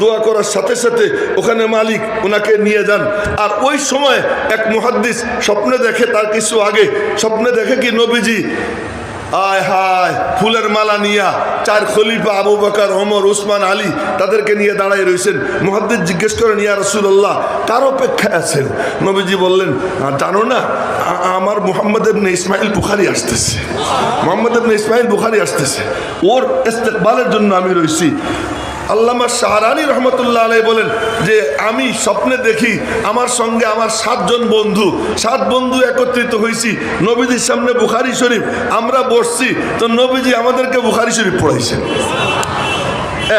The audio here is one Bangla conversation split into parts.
দোয়া করার সাথে সাথে ওখানে মালিক ওনাকে নিয়ে যান। আর ওই সময় এক মুহাদ্দিস স্বপ্নে দেখে, তার কিছু আগে স্বপ্নে দেখে কি নবীজি আয় হায় ফুলের মালা নিয়া 4 খলিফা আবু বকর, ওমর, উসমান, আলী তাদেরকে নিয়ে দাঁড়ায় রয়েছেন। মুহাদ্দিস জিজ্ঞেস করেন, ইয়া রাসূলুল্লাহ, কার অপেক্ষায় আছেন? নবীজি বললেন, জানো না, আমার মুহাম্মদ ইবনে ইসমাইল বুখারী আসতেছে, মুহাম্মদ ইবনে ইসমাইল বুখারী আসতেছে, ওর ইস্তেকবালের জন্য আমি রয়েছি। আল্লামা শাহরানী রহমতুল্লাহ আলাইহি বলেন যে আমি স্বপ্নে দেখি আমার সঙ্গে আমার 7 জন বন্ধু, 7 বন্ধু একত্রিত হয়েছি নবীজির সামনে বুখারী শরীফ, আমরা বসছি, তো নবীজি আমাদেরকে বুখারী শরীফ পড়াইছেন।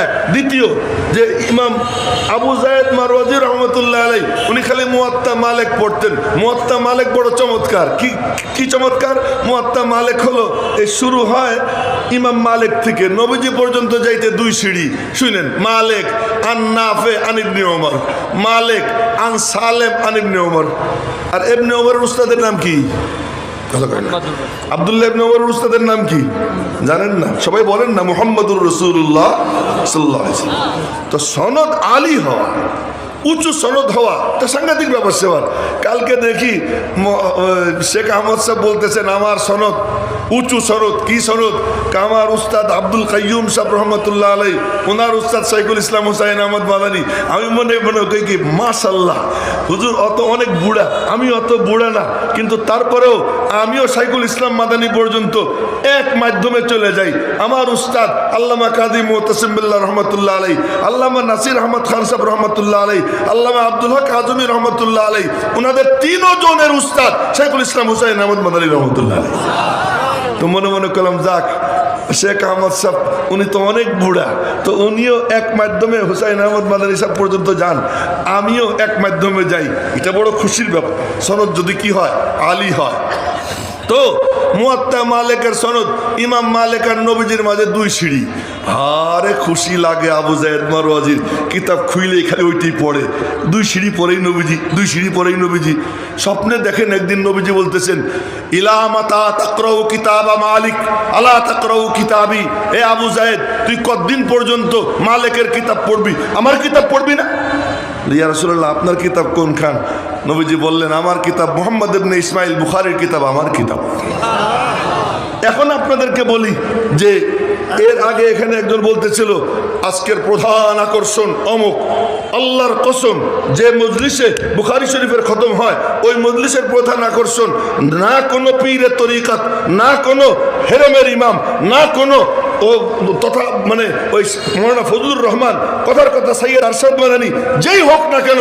এক। দ্বিতীয় যে ইমাম আবু যায়েদ মারওয়াজি রহমতুল্লাহ আলাইহি উনি খালি মুয়াত্তা মালিক পড়তেন। মুয়াত্তা মালিক বড় চমৎকার। কি চমৎকার! মুয়াত্তা মালিক হলো এই শুরু হয় ইমাম মালিক থেকে নবীজি পর্যন্ত যাইতে 2 সিঁড়ি। শুনেন, মালিক আন নাফে আন ইবনে ওমর, মালিক আন সালেম আন ইবনে ওমর। আর ইবনে ওমরের উস্তাদের নাম কি? আব্দুল্লাহ ইবনে ওমরের উস্তাদের নাম কি জানেন না? সবাই বলেন না, মুহাম্মদুর রাসূলুল্লাহ সাল্লাল্লাহু আলাইহি ওয়াসাল্লাম। তো সনদ আলী হওয়া, উঁচু সনদ হওয়া, এটা সাংঘাতিক ব্যাপার সেবার। কালকে দেখি শেখ আহমদ সাহেব বলতেছেন আমার সনদ উঁচু সনদ। কি সনদ? আমার উস্তাদ আব্দুল কাইয়ুম সাহেব রহমতুল্লাহ আলাইহি, ওনার উস্তাদ শাইখুল ইসলাম হুসাইন আহমদ মাদানী। আমি মনে করি কি মাশাআল্লাহ, হুজুর অনেক বুড়া, আমি অত বুড়া না, কিন্তু তারপরেও আমিও শাইখুল ইসলাম মাদানী পর্যন্ত এক মাধ্যমে চলে যাই। আমার উস্তাদ আল্লামা কাজী মুতাসিম বিল্লাহ রহমতুল্লাহ আলাইহি, আল্লামা নাসির আহমদ খান সাহেব রহমতুল্লাহ আলাইহি, আল্লামা আব্দুল হক আজমি রহমতুল্লাহ আলাইহি, ওনাদের 3 জনের উস্তাদ শাইখুল ইসলাম হুসাইন আহমদ মাদানী রহমতুল্লাহ আলাইহি। তো মনে করলাম যাক, শেখ আহমদ সাহেব উনি তো অনেক বুড়া, তো উনিও এক মাধ্যমে হুসাইন আহমদ মাদানী সাহেব পর্যন্ত যান, আমিও এক মাধ্যমে যাই। এটা বড় খুশির ব্যাপার। সনদ যদি কি হয়, আলী হয়। তো মুয়াত্তা মালিকের সনদ ইমাম মালিক আর নবীজির মাঝে 2 সিঁড়ি। আরে খুশি লাগে আবু যায়েদ মারওয়াজির কিতাব খুইলেই খালি ওইটাই পড়ে। 2 সিঁড়ি পরেই নবীজি, 2 সিঁড়ি পরেই নবীজি। স্বপ্নে দেখেন একদিন নবীজি বলতেছেন, ইলা মাতা তাকরাউ কিতাবা মালিক আলা তাকরাউ কিতাবি। এ আবু যায়েদ, তুই কতদিন পর্যন্ত মালিকের কিতাব পড়বি, আমার কিতাব পড়বি না? ইয়া রাসূলুল্লাহ, আপনার কিতাব কোনখান? নবীজি বললেন, আমার কিতাব মুহাম্মদ ইবনে ইসমাইল বুখারীর কিতাব আমার কিতাব। এখন আপনাদেরকে বলি যে এর আগে এখানে একজন বলতেছিল আজকের প্রধান আকর্ষণ অমুক। আল্লাহর কসম, যে মজলিসে বুখারী শরীফের খতম হয় ওই মজলিসের প্রধান আকর্ষণ না কোনো পীরের তরিকাত, না কোনো হেরেমের ইমাম, না কোনো তথা মানে ওই মৌলানা ফজলুর রহমান, কথার কথা সৈয়দ আরশাদ মাদানী, যেই হোক না কেন,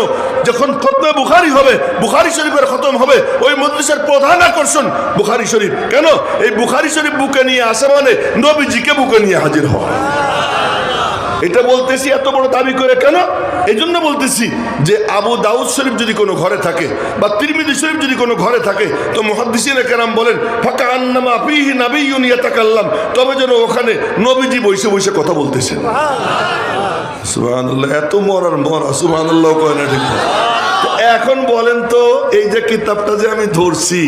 যখন খতমে বুখারী হবে, বুখারী শরীফের খতম হবে, ওই মজলিসের প্রধান আকর্ষণ বুখারী শরীফ। কেন? এই বুখারী শরীফ বুকে নিয়ে আসে মানে নবীজিকে বুকে নিয়ে হাজির হওয়া। এটা বলতেছি এত বড় দাবি করে কেন? এই জন্য বলতেছি যে আবু দাউদ শরীফ যদি কোনো ঘরে থাকে বা তিরমিজি শরীফ যদি কোনো ঘরে থাকে, তো মুহাদ্দিসিনে কেরাম বলেন ফাকা আন্নামা ফীহি নাবিয়্যুন ইয়াতাকাল্লাম, তবে যেন ওখানে নবীজি বসে বসে কথা বলতেছেন। সুবহানাল্লাহ, এত মরার মরা, সুবহানাল্লাহ কয় না ঠিক? এখন বলেন তো, এই যে কিতাবটা যে আমি ধরছি,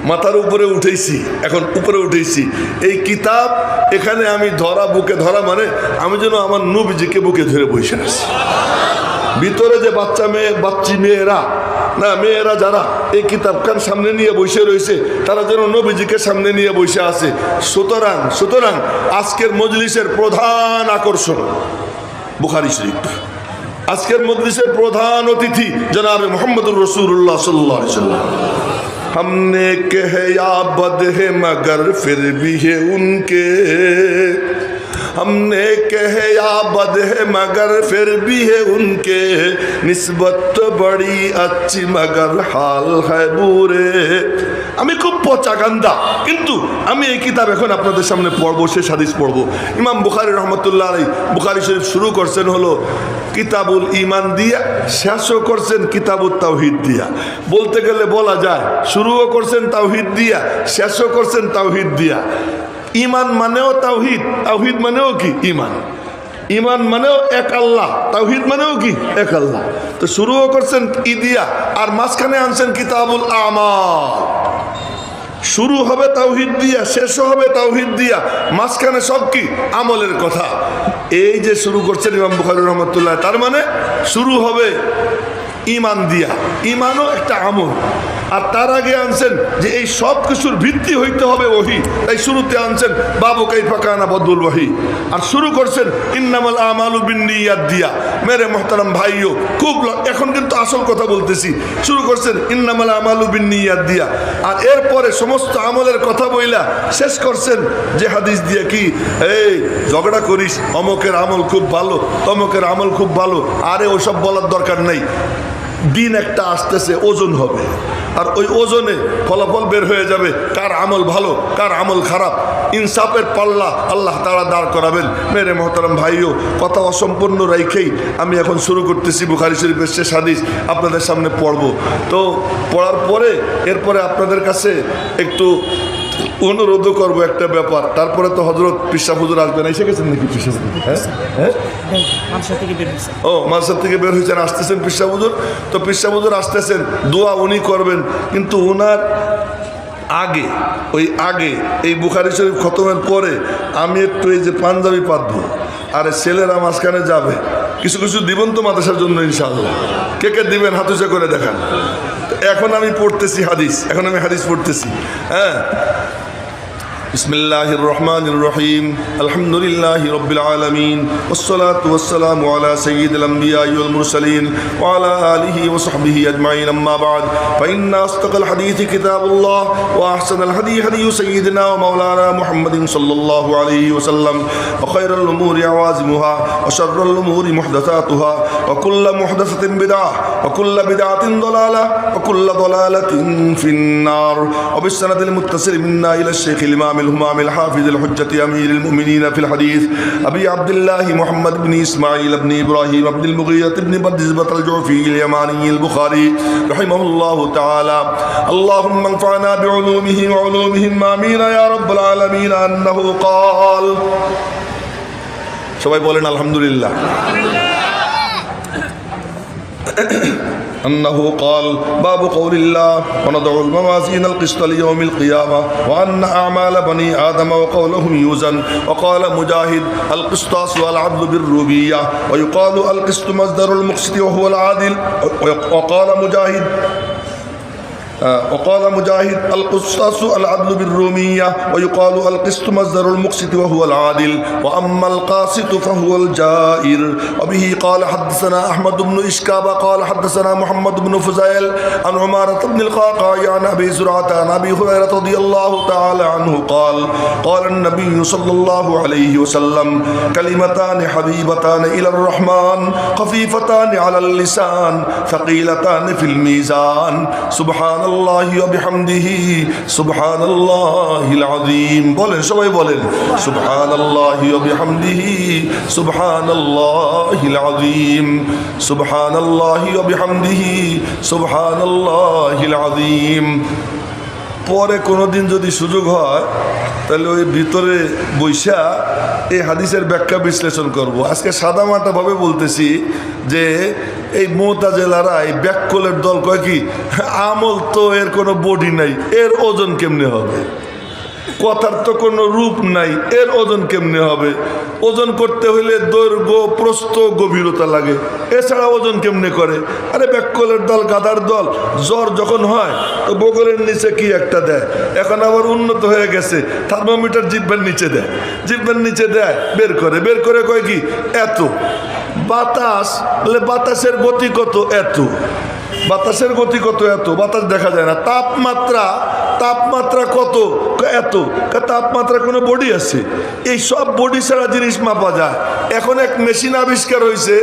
মাথার উপরে উঠেছি, এখন উপরে উঠেছি, এই কিতাব এখানে আমি ধরা, বুকে ধরা মানে আমি যেন আমার নবীজিকে বুকে ধরে বসে আছি। ভিতরে যে বাচ্চি মেয়েরা না, মেয়েরা যারা এই কিতাবখান সামনে নিয়ে বসে রয়েছে, তারা যেন নবীজিকে সামনে নিয়ে বসে আছে। সুতরাং আজকের মজলিসের প্রধান আকর্ষণ বুখারী শরীফ। আজকের মজলিসের প্রধান অতিথি জনাব মুহাম্মদুর রাসূলুল্লাহ সাল্লাল্লাহু আলাইহি ওয়াসাল্লাম। हमने कहे या बद है मगर फिर भी है उनके, हमने कहे या बद है मगर फिर भी है उनके, निस्बत तो बड़ी अच्छी मगर हाल है बुरे। আমি খুব পচা গান্দা, কিন্তু আমি এই কিতাব এখন আপনাদের সামনে পড়বো, শেষ হাদিস পড়বো। ইমাম বুখারী রহমতুল্লাহ আলাইহি বুখারী শরীফ শুরু করছেন হলো কিতাবুল ঈমান দিয়া, শেষও করছেন কিতাবুত তাওহীদ দিয়া। বলতে গেলে বলা যায় শুরুও করছেন তাওহীদ দিয়া, শেষও করছেন তাওহীদ দিয়া। ঈমান মানেও তাওহীদ, তাওহীদ মানেও কি ঈমান, ঈমান মানেও এক আল্লাহ, তাওহীদ মানেও কি এক আল্লাহ। তো শুরুও করছেন ই দিয়া, আর মাঝখানে আনছেন কিতাবুল আমাল। শুরু হবে তাওহীদ দিয়া, শেষও হবে তাওহীদ দিয়া, মাঝখানে সব কি আমলের কথা। এই যে শুরু করছেন ইমাম বুখারী রহমতুল্লাহ, তার মানে শুরু হবে ইমান দিয়া। ইমানও একটা আমল। আর তার আগে আনছেন যে এই সব কিছুর ভিত্তি হইতে হবে ওহী, তাই শুরুতে আনছেন বাবু কাইফা কানা বদুল ওহী। আর শুরু করছেন ইন্নামাল আমালু বিন্নিয়াত দিয়া। মেরে মোহতারাম ভাইও খুব এখন কিন্তু আসল কথা বলতেছি। শুরু করছেন ইন্নামাল আমালু বিন্নিয়াত দিয়া, আর এরপরে সমস্ত আমলের কথা বইলা শেষ করছেন যে হাদিস দিয়ে কি, এই ঝগড়া করিস, অমকের আমল খুব ভালো, তমকের আমল খুব ভালো, আরে ওসব বলার দরকার নেই। দিন একটা আসতেছে, ওজন হবে, আর ওই ওজনে ফলাফল বের হয়ে যাবে কার আমল ভালো কার আমল খারাপ। ইনসাফের পাল্লা আল্লাহ তাআলা দাঁড় করাবেন। মেরে মোহতারাম ভাইও কথা অসম্পূর্ণ রেখেই আমি এখন শুরু করতেছি বুখারী শরীফের শেষ হাদিস আপনাদের সামনে পড়ব। তো পড়ার পরে এরপরে আপনাদের কাছে একটু অনুরোধও করবো একটা ব্যাপার। তারপরে তো হযরত পিসা হুজুর আসবেন। এসে গেছেন নাকি পিসা হুজুর? হ্যাঁ, ও মাদ্রাসা থেকে বের হয়েছেন, আসতেছেন পিসা হুজুর। তো পিসা হুজুর আসতেছেন, দোয়া উনি করবেন, কিন্তু ওনার আগে আগে এই বুখারী শরীফ খতমের পরে আমি একটু এই যে পাঞ্জাবি পাতবো, আর ছেলেরা মাঝখানে যাবে। কিছু কিছু দিবেন তো মাদ্রাসার জন্য ইনশাআল্লাহ। কে কে দিবেন হাত উঁচা করে দেখান। এখন আমি পড়তেছি হাদিস, পড়তেছি। হ্যাঁ, বিসমিল্লাহির রহমানির রহিম। আলহামদুলিল্লাহি রাব্বিল আলামিন, ওয়াসসালাতু ওয়াসসালামু আলা সাইয়্যিদিল আমবিয়াই ওয়াল মুরসালিন ওয়া আলা আলিহি ওয়া সাহবিহি আজমাইন, আম্মা বা'দ। ফাইন্না আসতাকাল হাদিসি কিতাবুল্লাহ ওয়া আহসানাল হাদী হাদিয়ু সাইয়্যিদিনা ওয়া মাওলানা মুহাম্মাদিন সাল্লাল্লাহু আলাইহি ওয়াসাল্লাম, ওয়া খায়রাল উমুরি আওয়াজিমুহা ওয়া শাররাল উমুরি মুহদাসাতুহা ওয়া কুল্লু মুহদাসাতিন বিদআহ ওয়া কুল্লু বিদআতিন দালালাহ ওয়া কুল্লু দালালাতিন ফিন-নার। ওয়া বিসনাদিল মুত্তাসিল মিন্না ইলা শাইখিল ইমাম الهمام الحافظ الحجة أمير المؤمنين في الحديث أبي عبد الله محمد بن إسماعيل بن إبراهيم بن المغيرة بن بردزبة الجعفي اليماني البخاري رحمه الله تعالى. اللهم انفعنا بعلومه وعلومهم آمين يا رب العالمين. أنه قال، সবাই বলেন আলহামদুলিল্লাহ। أنه قال: باب قول الله ونضع الموازين القسط ليوم القيامة وأن أعمال بني آدم وقولهم يوزن. وقال مجاهد: القسطاس والعدل بالروبية. ويقال القسط مصدر المقسط وهو العادل. وقال مجاهد: القسطاس العدل بالرومية. ويقال القسط مصدر المقسط وهو العادل. وأما القاسط فهو الجائر. وبه قال حدثنا أحمد بن إشكاب قال حدثنا محمد بن فزيل عن عمارة بن القعقاع عن أبي زرعة عن أبي هريرة رضي الله تعالى عنه قال: قال النبي صلى الله عليه وسلم: كلمتان حبيبتان إلى الرحمن خفيفتان على اللسان ثقيلتان في الميزان سبحان الله وبحمده سبحان الله العظيم. বলেন, সবাই বলেন سبحان الله وبحمده سبحان الله العظيم سبحان الله وبحمده سبحان الله العظيم. পরে কোনোদিন যদি সুযোগ হয় তাহলে ওই ভিতরে বৈশা এই হাদিসের ব্যাখ্যা বিশ্লেষণ করব। আজকে সাদামাটাভাবে বলতেছি যে এই মুতাজিলারা এই ব্যাককলের দল কয় কি, আমল তো এর কোনো বডি নাই, এর ওজন কেমনে হবে? কথার তো কোনো রূপ নাই, এর ওজন কেমনে হবে? ওজন করতে হইলে দৈর্ঘ্য প্রস্থ গভীরতা লাগে, এছাড়া ওজন কেমনে করে? আরে ব্যাককলের দল, গাধার দল। জ্বর যখন হয় তো বগলের নিচে কি একটা দেয়, এখন আবার উন্নত হয়ে গেছে থার্মোমিটার জিহ্বার নিচে দেয়, বের করে কয় কি এত। বাতাস, বাতাসের গতি কত? এত। বাতাসের গতি কত? এত। বাতাস দেখা যায় না। তাপমাত্রা কত? এত। তাপমাত্রা কোনো বডি আছে? এই সব বডি ছাড়া জিনিস মাপা যায়। এখন এক মেশিন আবিষ্কার হয়েছে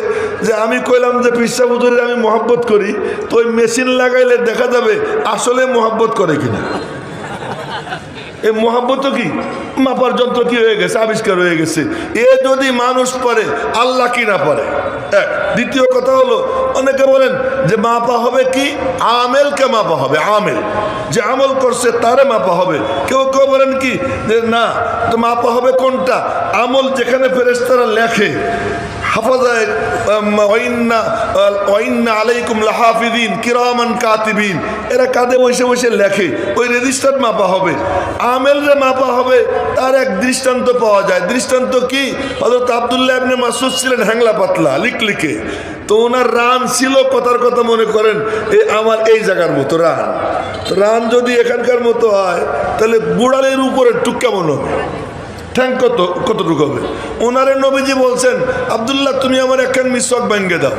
যে আমি কইলাম যে পিসা হুজুরের আমি মহব্বত করি, তো ওই মেশিন লাগাইলে দেখা যাবে আসলে মহব্বত করে কিনা। এই মহব্বত কি মাপার যন্ত্র কি হয়ে গেছে, আবিষ্কার হয়ে গেছে। এ যদি মানুষ পারে, আল্লাহ কি না পারে? এক। দ্বিতীয় কথা হলো, অনেকে বলেন যে মাপা হবে কি, আমেলকে মাপা হবে। আমেল যে আমল করছে তারে মাপা হবে। কেউ কেউ বলেন কি যে না, তো মাপা হবে কোনটা? আমল যেখানে ফেরেশতারা লেখে, হাফাজায় ওয়াইন্না আলাইকুম লাহাফিদিন কিরামান কাতিবিন, এরা কাঁধে বসে বসে লেখে, ওই রেজিস্টার মাপা হবে, আমেলরে মাপা হবে। তার এক দৃষ্টান্ত পাওয়া যায়। দৃষ্টান্ত কি? হযরত আব্দুল্লাহ ইবনে মাসউদ ছিলেন হ্যাংলা পাতলা লিকলিকে, তো ওনার রান ছিল কথার কথা মনে করেন আমার এই জায়গার মতো রান। রান যদি এখানকার মতো হয় তাহলে বুড়ালের উপরে টুক কেমন হবে, ঠ্যাং কতটুকু হবে? ওনারে নবীজি বলছেন, আব্দুল্লাহ তুমি আমার একখান মিসওয়াক ভাঙ্গে দাও।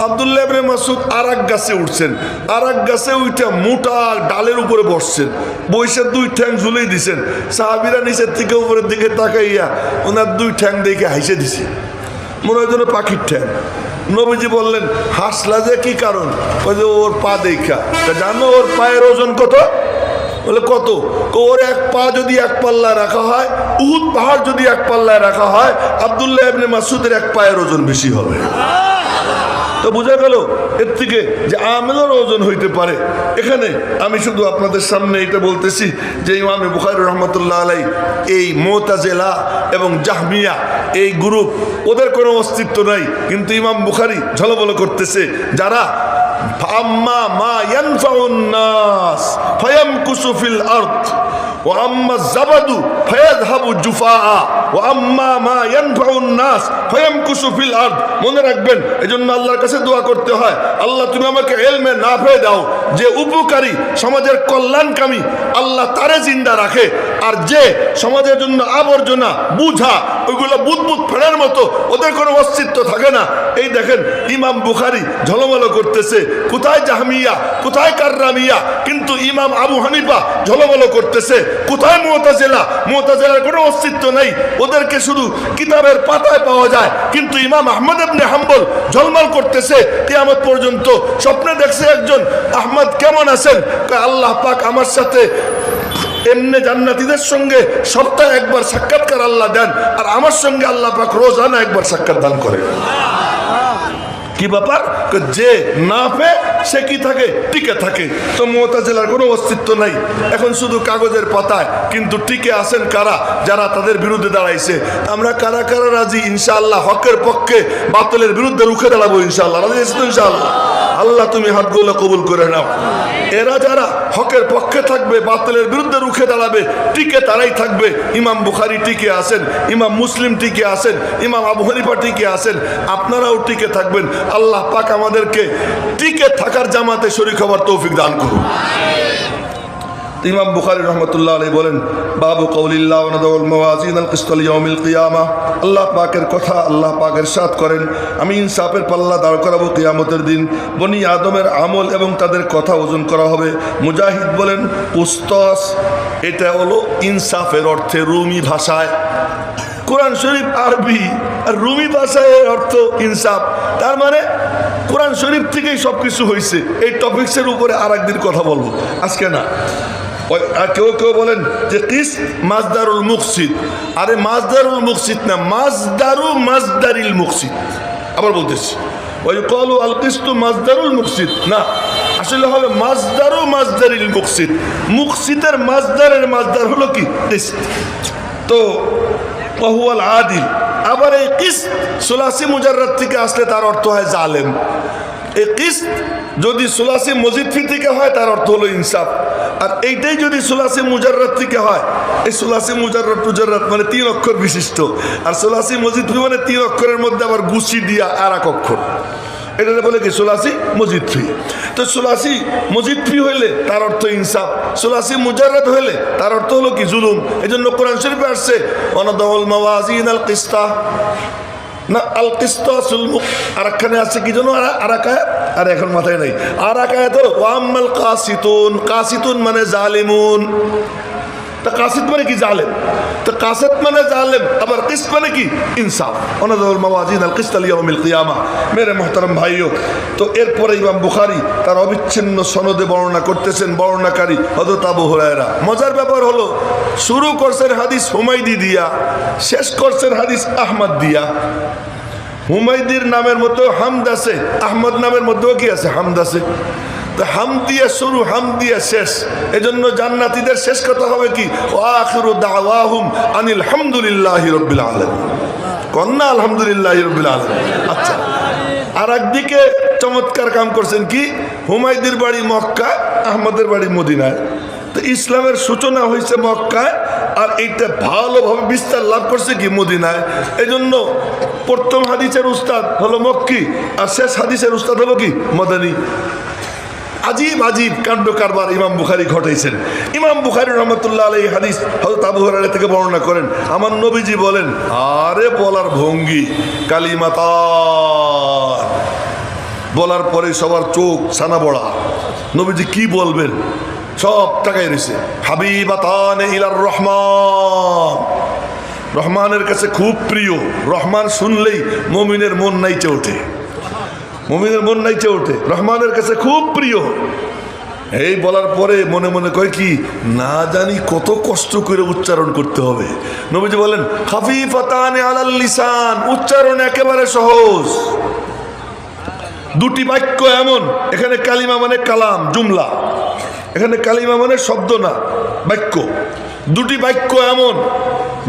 আব্দুল্লাহ ইবনে মাসউদ আর এক গাছে উঠছেন, আর এক গাছে উঠে মোটা ডালের উপরে বসছেন, বৈশাখ দুই ঠ্যাং ঝুলেই দিছেন। সাহাবীরা নিচের থেকে উপরের দিকে তাকাইয়া ওনার দুই ঠ্যাং দেখে হাসে দিছে, মনে হয় যেন পাখির ঠ্যাং। নবীজি বললেন, হাসলা যে কি কারণ? ওই যে ওর পা দেখা। জানো ওর পায়ের ওজন কত? বলে কত? ওর এক পা যদি এক পাল্লায় রাখা হয়, উহুদ পাহাড় যদি এক পাল্লায় রাখা হয়, আব্দুল্লাহ ইবনে মাসউদের এক পায়ের ওজন বেশি হবে। তো বোঝা গেল এর থেকে যে আমেলের ওজন হইতে পারে। এখানে আমি শুধু আপনাদের সামনে এটা বলতেছি যে ইমাম বুখারী রাহমাতুল্লাহ আলাইহি এই মুতাজিলা এবং জাহমিয়া এই গ্রুপ, ওদের কোনো অস্তিত্ব নাই, কিন্তু ইমাম বুখারী ঝলমল করতেছে যারা আম্মা মা ইয়ানফাউন নাস ফায়ামকুসু ফিল আরদ ওয়া আম্মা যাবাদু ফায়াযহাবু জুফাআ ওয়া আম্মা মা ইয়ানফাউন নাস ফায়ামকুসু ফিল আরদ। মনে রাখবেন, এজন্য আল্লাহর কাছে দোয়া করতে হয়, আল্লাহ তুমি আমাকে ইলমে নাফে দাও, যে উপকারী সমাজের কল্যাণকামী আল্লাহ তারে জিন্দা রাখে, আর যে সমাজের জন্য আবর্জনা বুঝা ওইগুলো বুদবুদ ফেরার মতো ওদের কোনো অস্তিত্ব থাকে না। এই দেখেন ইমাম বুখারী ঝলমল করতেছে, কোথায় জাহমিয়া, কোথায় কাররামিয়া, কিন্তু ইমাম আবু হানিফা ঝলমল করতেছে, কোথায় মুতাজিলা, মুতাজিলার কোনো অস্তিত্ব নেই, ওদেরকে শুধু কিতাবের পাতায় পাওয়া যায়। কিন্তু ইমাম আহমদ ইবনে হাম্বল ঝলমল করতেছে কিয়ামত পর্যন্ত। স্বপ্নে দেখছে একজন, আহমদ কেমন আছেন? আল্লাহ পাক আমার সাথে এমনি জান্নাতীদের সঙ্গে সপ্তাহে একবার সাক্ষাৎকার আল্লাহ দেন, আর আমার সঙ্গে আল্লাহ পাক রোজানা একবার সাক্ষাৎ দান করে। কি ব্যাপার? যে না পেয়ে সে কি থাকে? টিকে থাকে। তো মুতাজিলার কোনো অস্তিত্ব নাই, এখন শুধু কাগজের পাতায়। কিন্তু টিকে আছেন কারা? যারা তাদের বিরুদ্ধে দাঁড়াইছে। আমরা কারা কারা রাজি ইনশাআল্লাহ হকের পক্ষে বাতিলের বিরুদ্ধে রুখে দাঁড়াবো ইনশাআল্লাহ? রাজি আছি তো ইনশাআল্লাহ? আল্লাহ তুমি হাতগুলো কবুল করে নাও। এরা যারা হকের পক্ষে থাকবে, বাতিলের বিরুদ্ধে রুখে দাঁড়াবে, টিকে তারাই থাকবে। ইমাম বুখারী টিকে আছেন, ইমাম মুসলিম টিকে আছেন, ইমাম আবু হানিফা টিকে আছেন, আপনারাও টিকে থাকবেন। আল্লাহ পাক আমাদেরকে টিকে থাকার জামাতে শরীক হওয়ার তৌফিক দান করুন। ইমাম বুখারী রাহমাতুল্লাহ আলাইহি বলেন, বাবু কওলিল্লাহ ওয়া নাদাউল মাওয়াজিন আল কিসত লিয়াউমিল কিয়ামা। আল্লাহ পাকের কথা, আল্লাহ পাক ইরশাদ করেন, আমি ইনসাফের পাল্লা দাঁড় করাবো কিয়ামতের দিন, বনি আদমের আমল এবং তাদের কথা ওজন করা হবে। মুজাহিদ বলেন, কুস্তাস এটা হলো ইনসাফের অর্থে রুমি ভাষায়, কোরআন শরীফ আরবি আর রুমি ভাষায় অর্থ ইনসাফ। তার মানে কোরআন শরীফ থেকেই সব কিছু হয়েছে। এই টপিক্সের উপরে আর একদিন কথা বলবো, আজকে না। কেউ কেউ বলেন যে কিসত মাজদারুল মুকসিদ, আরে মাজদারুল মুকসিদ না, মাজদারু মাজদারিল মুকসিদ। আবার বলতেছি, ওই কলু আল কিস্তু মাজদারুল মুকসিদ না, আসলে হবে মাজদারু মাজদারিল মুকসিদ। মুকসিদের মাজদারের মাজদার হলো কি? কিসত। তো ওয়াহুয়াল আদিল। আবার এই কিসত সুলাসি মুজাররাদ থেকে আসলে তার অর্থ হয় জালেম। এই কিসত যদি সুলাসি মজিদফি থেকে হয় তার অর্থ হলো ইনসাফ। আর এইটাই যদি সুলাসি মুজাররাদ থেকে হয়, এই সুলাসি মুজাররাদ মানে 3 অক্ষর বিশিষ্ট, আর সুলাসি মজিদফি মানে 3 অক্ষরের মধ্যে আবার গুছি দিয়া আর এক অক্ষর, এটা বলে কি সুলাসি মজিদফি। তো সুলাসি মজিদফি হইলে তার অর্থ ইনসাফ, সুলাসি মুজাররাদ হইলে তার অর্থ হলো কি? জুলুম। এজন্য কোরআন শরীফে আসছে ওয়ানাদাউল মাওয়াজিন আল কিসতা না, আল কিসতাসুল মুক। আরেকখানে আছে কি যেন আরাকায়াত, আর এখন মাথায় নাই। আরাকায়াত হলো ওয়াম্মাল কাসিতুন। কাসিতুন মানে জালিমুন। তা কাসিত মানে কি? জালেম। তো কাসিত মানে জালেম, আবার কিসত মানে কি? ইনসাফ। ওয়ানাদাউল মাওয়াজিন আল কিসতা লিয়াউমিল কিয়ামা। মেরে মুহতারাম ভাইও, তো এরপরে ইমাম বুখারী তার অবিচ্ছিন্ন সনদে বর্ণনা করতেছেন, বর্ণনাকারী হযরত আবু হুরায়রা। মজার ব্যাপার হলো, শুরু করছেন হাদিস হুমায়দি দিয়া, শেষ করছেন হাদিস আহমদ দিয়া। হুমায়দির নামের মধ্যেও হামদ আছে, আহমদ নামের মধ্যেও কি আছে? হামদ আছে। তো হাম দিয়ে শুরু, হাম দিয়ে শেষ। এজন্য জান্নাতীদের শেষ কথা হবে কি? ওয়া আখিরু দাওয়াহুম আনিল হামদুলিল্লাহি রাব্বিল আলামিন। কন্যা আলহামদুলিল্লাহ রাব্বিল আলামিন। আচ্ছা, আর একদিকে চমৎকার কাম করছেন কি, হুমায়দির বাড়ি মক্কা, আহমদের বাড়ি মদিনায়। তো ইসলামের সূচনা হয়েছে মক্কায়, আর এইটা ভালোভাবে বিস্তার লাভ করছে কি মদিনায়। এই জন্য প্রথম হাদিসের উস্তাদ হলো মক্কি, আর শেষ হাদিসের উস্তাদ হলো কি মদানী। আজীব আজীব কাণ্ড কারবার ইমাম বুখারী ঘটাইছেন। ইমাম বুখারী রহমতুল্লাহ আলাইহি হাদিস হযরত আবু হুরায়রা থেকে বর্ণনা করেন, আমার নবীজি বলেন, আরে বলার ভঙ্গি, কালিমাতা বলার পরে সবার চোখ ছানা বড়া। নবীজি কি বলবেন সব তাকাই রয়েছে। হাবিবাতান ইলার রহমান, রহমানের কাছে খুব প্রিয়। রহমান শুনলেই মুমিনের মন নাইচে ওঠে, মুমিনের মন নাইচে ওঠে, রহমানের কাছে খুব প্রিয়। এই বলার পরে মনে মনে কয় কি, না জানি কত কষ্ট করে উচ্চারণ করতে হবে। নবীজি বলেন খাফিফাতান আলাল লিসান, উচ্চারণ একেবারে সহজ। দুটি বাক্য এমন, এখানে কালিমা মানে কালাম জুমলা, এখানে কালিমা মানে শব্দ না বাক্য। দুটি বাক্য এমন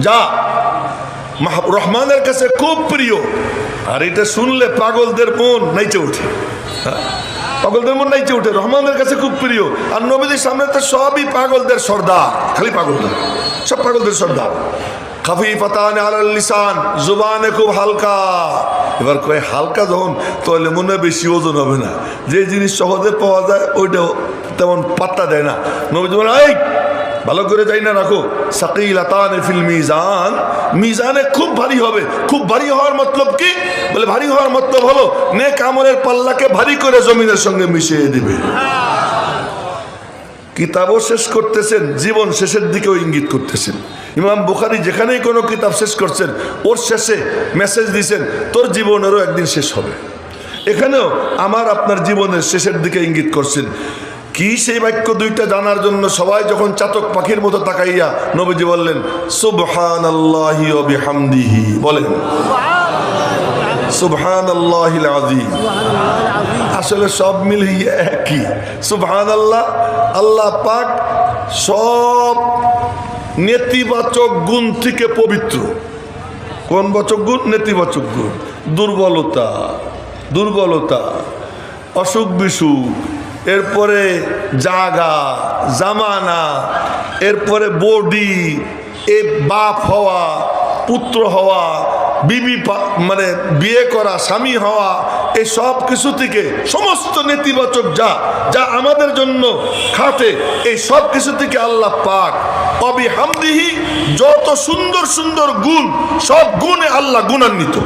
যা রহমানের কাছে খুব প্রিয়, আর এটা শুনলে পাগলদের মন নাইচে ওঠে। পাগলদের মন নাইচে ওঠে, রহমানের কাছে খুব প্রিয়। আর নবীদের সামনে তো সবই পাগলদের সর্দার, খালি পাগলদের, সব পাগলদের সর্দার। খাফিফাতান আলাল লিসান, জুবানে খুব হালকা। এবার কয় হালকা যখন, তাহলে মনে হয় বেশি ওজন হবে না। যে জিনিস সহজে পাওয়া যায় ওইটাও তেমন পাত্তা দেয় না। নবীজি বলেন এই ভালো করে যাই না রাখো, সাকিলাতান ফিল মিজান, মিজানে খুব ভারী হবে। খুব ভারী হওয়ার মতলব কি, বলে ভারী হওয়ার মতলব হলো নেক আমলের পাল্লাকে ভারী করে জমিনের সঙ্গে মিশিয়ে দিবে। কিতাবও শেষ করতেছেন, জীবন শেষের দিকেও ইঙ্গিত করতেছেন। ইমাম বুখারী যেখানেই কোনো কিতাব শেষ করছেন, ওর শেষে মেসেজ দিয়েছেন তোর জীবনেরও একদিন শেষ হবে। এখানেও আমার আপনার জীবনের শেষের দিকে ইঙ্গিত করছেন। কি সেই বাক্য দুইটা জানার জন্য সবাই যখন চাতক পাখির মতো তাকাইয়া নবীজি বললেন সুবহানাল্লাহি ওয়া বিহামদিহি, বলেন সুবহানাল্লাহিল আযীম। আসলে সব মিলিয়ে একই সুবহানাল্লাহ। আল্লাহ পাক সব নেতিবাচক গুণ থেকে পবিত্র। কোন বাচক গুণ? নেতিবাচক গুণ। দুর্বলতা, দুর্বলতা, অসুখ বিসুখ, এরপরে জাগা জামানা, এরপরে বডি, এ বাপ হওয়া, পুত্র হওয়া, বিবি মানে বিয়ে করা, স্বামী হওয়া, এই সব কিছু থেকে সমস্ত নেতিবাচক যা যা আমাদের জন্য খাটে, এই সব কিছু থেকে আল্লাহ পাক অবিহামদিহি, যত সুন্দর সুন্দর গুণ, সব গুণে আল্লাহ গুণান্বিত।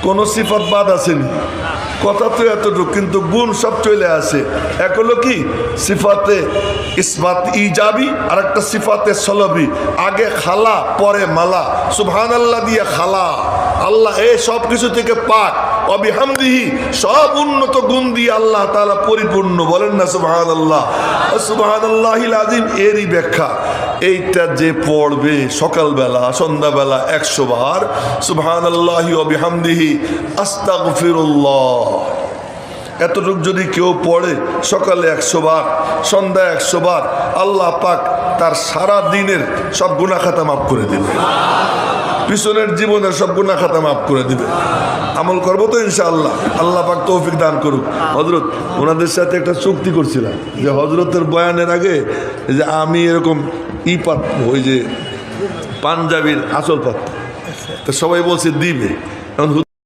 কোন সিফাত বাদ আসেনি, কথা তো এতটুকু, কিন্তু গুণ সব চলে আসে। এক হলো কি সিফাতে ইসবাত ইজাবি, আর একটা সিফাতে সলবি। আগে খালা পরে মালা, সুবহানাল্লাহ দিয়ে খালা। আল্লাহ এই সব কিছু থেকে পাক, অবিহামদিহি সব উন্নত গুণ দিয়ে আল্লাহ তাআলা পরিপূর্ণ। বলেন না সুবহানাল্লাহ, সুবহানাল্লাহিল আযীম। এরই ব্যাখ্যা এইটা যে পড়বে সকালবেলা সন্ধ্যাবেলা 100 বার সুবহানাল্লাহি ওয়া বিহামদিহি আস্তাগফিরুল্লাহ, এতটুকু যদি কেউ পড়ে সকালে 100 বার সন্ধ্যায় 100 বার, আল্লাহ পাক তার সারা দিনের সব গুনাহ খাতা মাফ করে দেবে, পিছনের জীবনের সব গুনাহ খাতা মাফ করে দিবে। আমল করবো তো ইনশাআল্লাহ, আল্লাহ পাক তৌফিক দান করুক। হযরত ওনাদের সাথে একটা চুক্তি করছিলাম যে হযরতের বয়ানের আগে যে আমি এরকম পাত, ওই যে পাঞ্জাবির আঁচল পাত, তো সবাই বলছে দিবে।